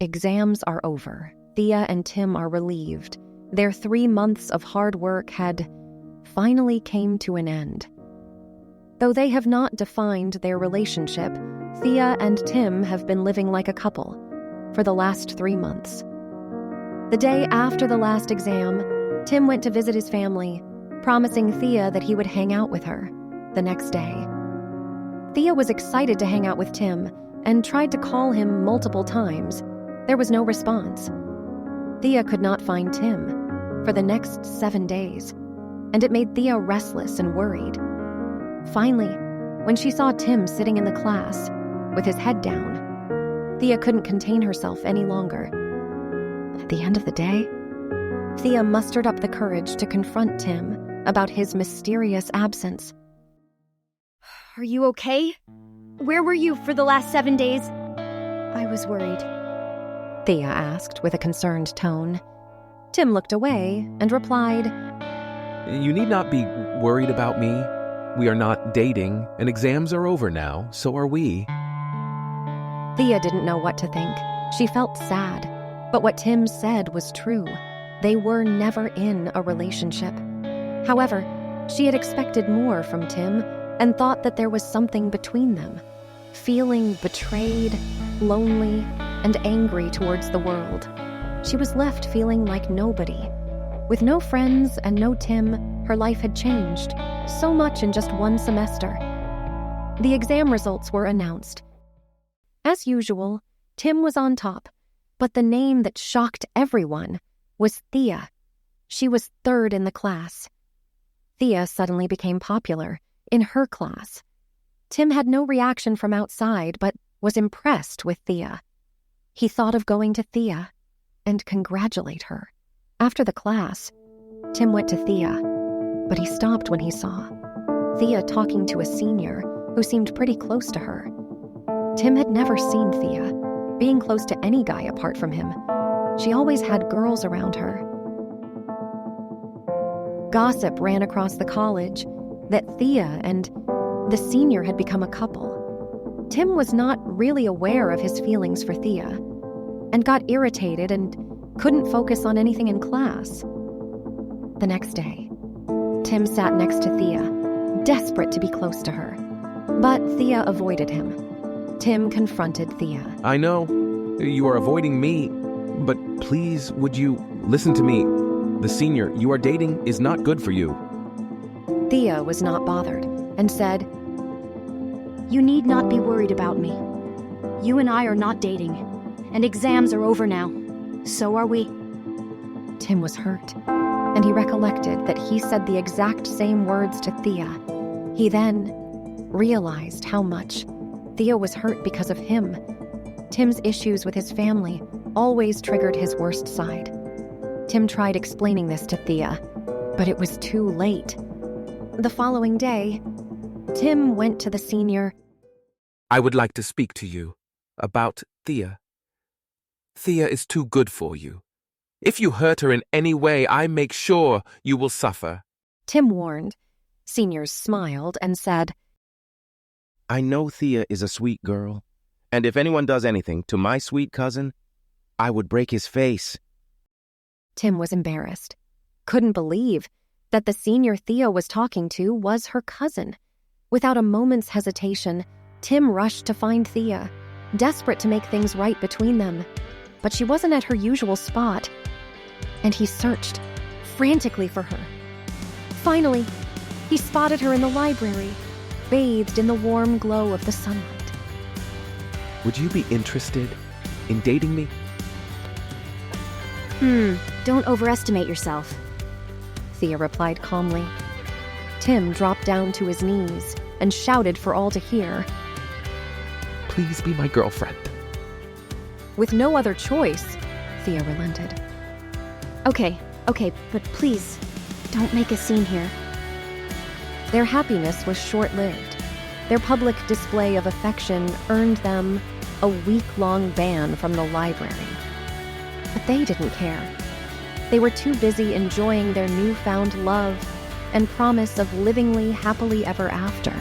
Exams are over. Thea and Tim are relieved. Their 3 months of hard work had finally came to an end. Though they have not defined their relationship, Thea and Tim have been living like a couple for the last 3 months. The day after the last exam, Tim went to visit his family, promising Thea that he would hang out with her the next day. Thea was excited to hang out with Tim and tried to call him multiple times. There was no response. Thea could not find Tim for the next 7 days, and it made Thea restless and worried. Finally, when she saw Tim sitting in the class with his head down, Thea couldn't contain herself any longer. At the end of the day, Thea mustered up the courage to confront Tim about his mysterious absence. Are you okay? Where were you for the last 7 days? I was worried, Thea asked with a concerned tone. Tim looked away and replied, You need not be worried about me. We are not dating, and exams are over now, so are we. Thea didn't know what to think. She felt sad, but what Tim said was true. They were never in a relationship. However, she had expected more from Tim and thought that there was something between them. Feeling betrayed, lonely, and angry towards the world, she was left feeling like nobody. With no friends and no Tim, her life had changed so much in just 1 semester. The exam results were announced. As usual, Tim was on top, but the name that shocked everyone was Thea. She was 3rd in the class. Thea suddenly became popular in her class. Tim had no reaction from outside, but was impressed with Thea. He thought of going to Thea and congratulate her. After the class, Tim went to Thea, but he stopped when he saw Thea talking to a senior who seemed pretty close to her. Tim had never seen Thea being close to any guy apart from him. She always had girls around her. Gossip ran across the college that Thea and the senior had become a couple. Tim was not really aware of his feelings for Thea and got irritated and couldn't focus on anything in class. The next day, Tim sat next to Thea, desperate to be close to her. But Thea avoided him. Tim confronted Thea. I know you are avoiding me, but please, would you listen to me? The senior you are dating is not good for you. Thea was not bothered and said, You need not be worried about me. You and I are not dating, and exams are over now. So are we. Tim was hurt, and he recollected that he said the exact same words to Thea. He then realized how much Thea was hurt because of him. Tim's issues with his family always triggered his worst side. Tim tried explaining this to Thea, but it was too late. The following day, Tim went to the senior. I would like to speak to you about Thea. Thea is too good for you. If you hurt her in any way, I make sure you will suffer. Tim warned. Seniors smiled and said, I know Thea is a sweet girl, and if anyone does anything to my sweet cousin, I would break his face. Tim was embarrassed. Couldn't believe that the senior Thea was talking to was her cousin. Without a moment's hesitation, Tim rushed to find Thea, desperate to make things right between them. But she wasn't at her usual spot, and he searched frantically for her. Finally, he spotted her in the library, bathed in the warm glow of the sunlight. Would you be interested in dating me? Don't overestimate yourself, Thea replied calmly. Tim dropped down to his knees and shouted for all to hear. Please be my girlfriend. With no other choice, Thea relented. Okay, but please, don't make a scene here. Their happiness was short-lived. Their public display of affection earned them a week-long ban from the library. But they didn't care. They were too busy enjoying their newfound love and promise of livingly happily ever after.